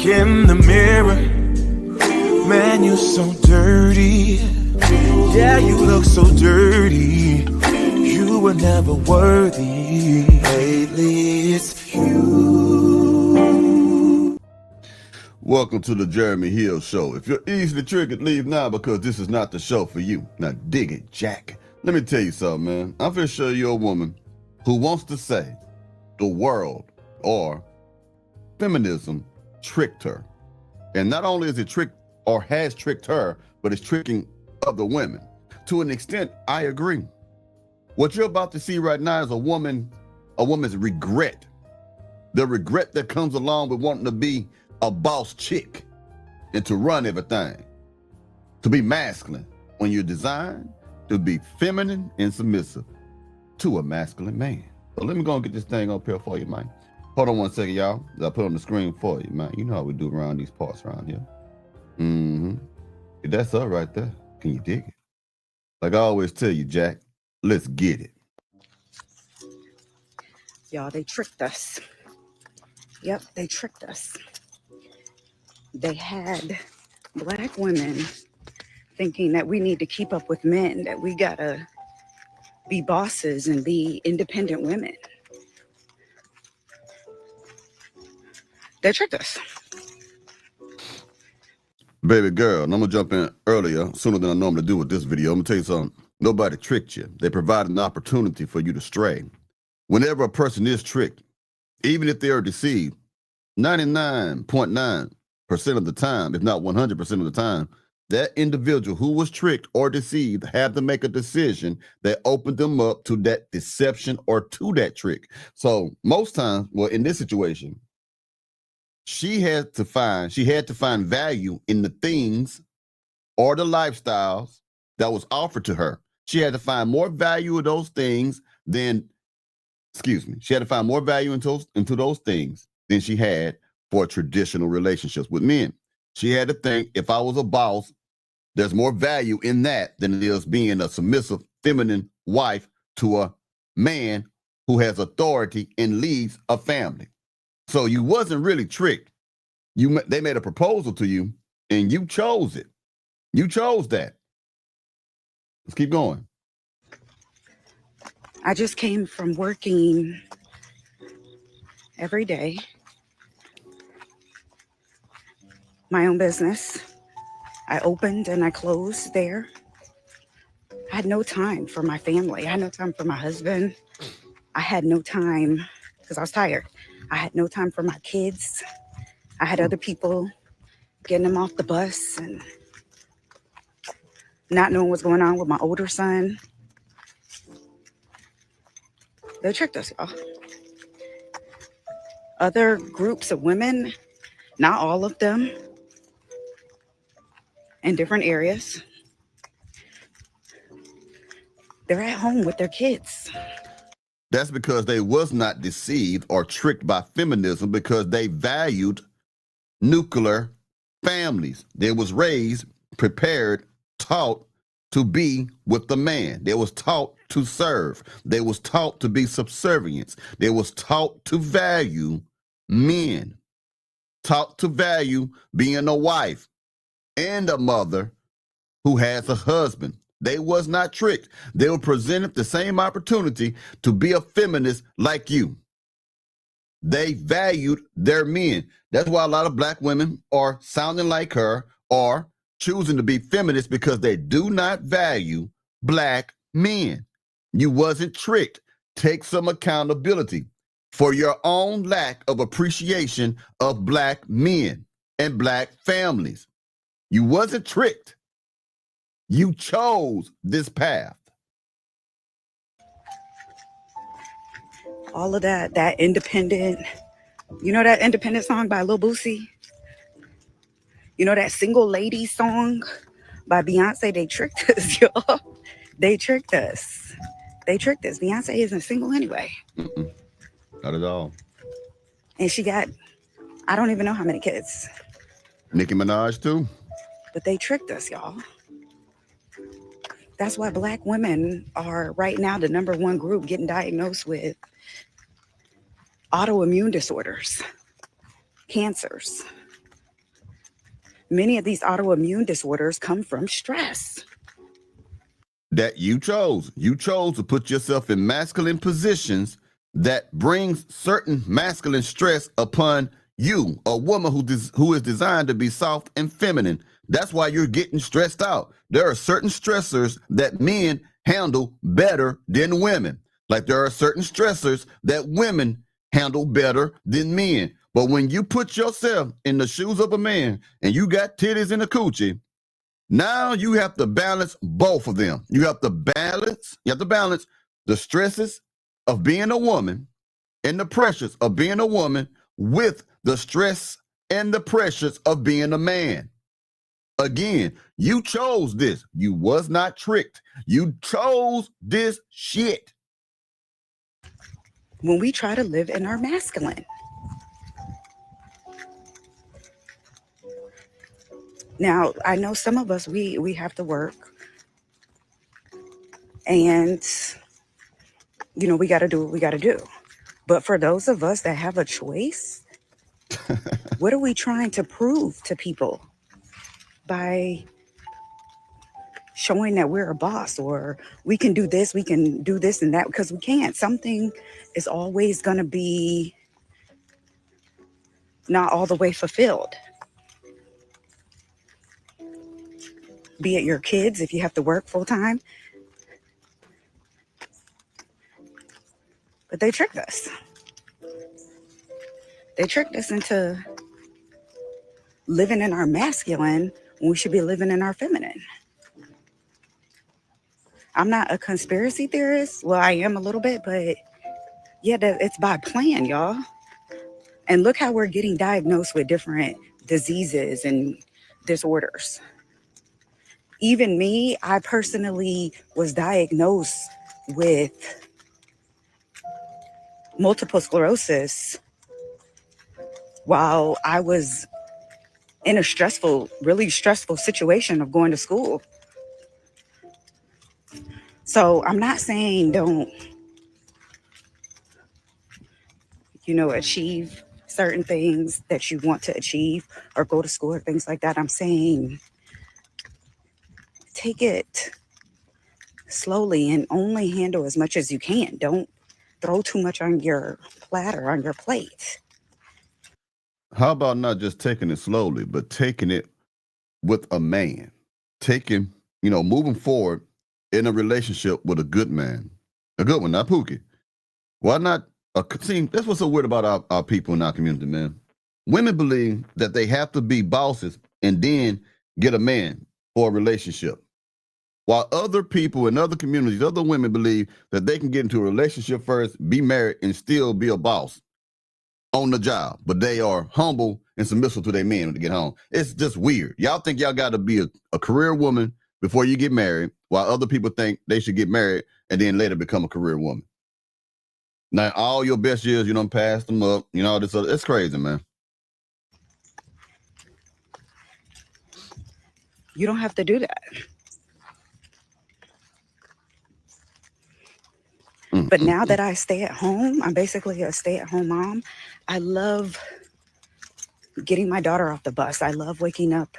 in the mirror, man, you so dirty. Yeah, you look so dirty. You were never worthy. Lately, it's you. Welcome to the Jeremy Hill Show. If you're easily triggered, leave now because this is not the show for you. Now dig it, Jack. Let me tell you something, man. I'm going to show you a woman who wants to say the world or feminism tricked her. And not only is it tricked or has tricked her, but it's tricking other women. To an extent, I agree. What you're about to see right now is a woman's regret. The regret that comes along with wanting to be a boss chick and to run everything. To be masculine when you're designed to be feminine and submissive to a masculine man. So let me go and get this thing up here for you, man. Hold on 1 second, y'all. I'll put it on the screen for you, man. You know how we do around these parts around here. That's up right there. Can you dig it? Like I always tell you, Jack, let's get it. Y'all, they tricked us. Yep, they tricked us. They had Black women thinking that we need to keep up with men, that we gotta be bosses and be independent women. They tricked us. Baby girl, and I'm gonna jump in earlier, sooner than I normally do with this video. I'm gonna tell you something. Nobody tricked you. They provided an opportunity for you to stray. Whenever a person is tricked, even if they are deceived, 99.9% of the time, if not 100% of the time, that individual who was tricked or deceived had to make a decision that opened them up to that deception or to that trick. So most times, well, in this situation, she had to find value in the things or the lifestyles that was offered to her. She had to find more value in those things she had to find more value into those things than she had for traditional relationships with men. She had to think, if I was a boss, there's more value in that than it is being a submissive, feminine wife to a man who has authority and leads a family. So you wasn't really tricked. They made a proposal to you and you chose it. You chose that. Let's keep going. I just came from working every day, my own business. I opened and I closed there. I had no time for my family. I had no time for my husband. I had no time because I was tired. I had no time for my kids. I had other people getting them off the bus and not knowing what's going on with my older son. They tricked us, y'all. Other groups of women, not all of them, in different areas, they're at home with their kids. That's because they was not deceived or tricked by feminism because they valued nuclear families. They was raised, prepared, taught to be with the man. They was taught to serve. They was taught to be subservient. They was taught to value men, taught to value being a wife and a mother who has a husband. They was not tricked. They were presented the same opportunity to be a feminist like you. They valued their men. That's why a lot of Black women are sounding like her or choosing to be feminists because they do not value Black men. You wasn't tricked. Take some accountability for your own lack of appreciation of Black men and Black families. You wasn't tricked. You chose this path. All of that independent, you know that independent song by Lil Boosie? You know that single lady song by Beyonce? They tricked us, y'all. They tricked us. They tricked us. Beyonce isn't single anyway. Not at all. And she got, I don't even know how many kids. Nicki Minaj too. But they tricked us, y'all. That's why Black women are right now the #1 group getting diagnosed with autoimmune disorders, cancers. Many of these autoimmune disorders come from stress. That you chose. You chose to put yourself in masculine positions that brings certain masculine stress upon you, a woman who is designed to be soft and feminine. That's why you're getting stressed out. There are certain stressors that men handle better than women. Like there are certain stressors that women handle better than men. But when you put yourself in the shoes of a man and you got titties in a coochie, now you have to balance both of them. You have to balance the stresses of being a woman and the pressures of being a woman with the stress and the pressures of being a man. Again, you chose this. You was not tricked. You chose this shit. When we try to live in our masculine. Now, I know some of us, we have to work. And, you know, we got to do what we got to do. But for those of us that have a choice, what are we trying to prove to people by showing that we're a boss, or we can do this and that? Because we can't. Something is always going to be not all the way fulfilled. Be it your kids, if you have to work full time. But they tricked us. They tricked us into living in our masculine when we should be living in our feminine. I'm not a conspiracy theorist. Well, I am a little bit, but yeah, it's by plan, y'all. And look how we're getting diagnosed with different diseases and disorders. Even me, I personally was diagnosed with multiple sclerosis while I was in a really stressful situation of going to school. So I'm not saying don't, achieve certain things that you want to achieve or go to school or things like that. I'm saying take it slowly and only handle as much as you can. Don't throw too much on your platter, on your plate. How about not just taking it slowly, but taking it with a man? Moving forward in a relationship with a good man. A good one, not Pookie. Why not? See, that's what's so weird about our people in our community, man. Women believe that they have to be bosses and then get a man for a relationship. While other people in other communities, other women believe that they can get into a relationship first, be married, and still be a boss on the job. But they are humble and submissive to their men when they get home. It's just weird. Y'all think y'all got to be a career woman before you get married, while other people think they should get married and then later become a career woman. Now, all your best years, you don't pass them up, all this other. It's crazy, man. You don't have to do that. But now that I stay at home, I'm basically a stay-at-home mom. I love getting my daughter off the bus. I love waking up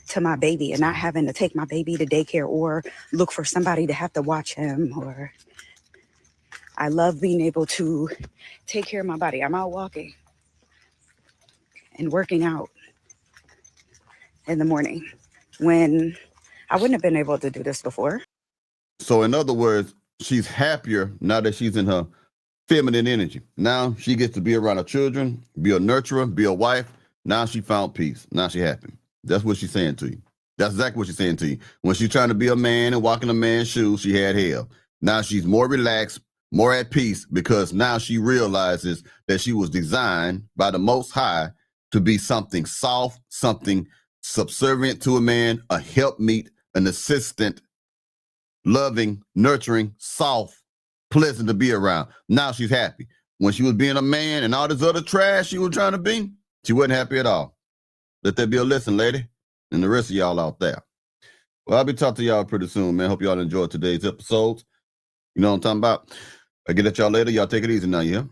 to my baby and not having to take my baby to daycare or look for somebody to have to watch him. Or I love being able to take care of my body. I'm out walking and working out in the morning when I wouldn't have been able to do this before. So in other words, she's happier now that she's in her feminine energy. Now she gets to be around her children, be a nurturer, be a wife. Now she found peace. Now she happy. That's what she's saying to you. That's exactly what she's saying to you. When she's trying to be a man and walk in a man's shoes, she had hell. Now she's more relaxed, more at peace, because now she realizes that she was designed by the Most High to be something soft, something subservient to a man, a helpmeet, an assistant, loving, nurturing, soft, pleasant to be around. Now she's happy. When she was being a man and all this other trash she was trying to be, she wasn't happy at all. Let that be a lesson, lady, and the rest of y'all out there. Well, I'll be talking to y'all pretty soon, man. Hope y'all enjoyed today's episodes. You know what I'm talking about? I'll get at y'all later. Y'all take it easy now, yeah?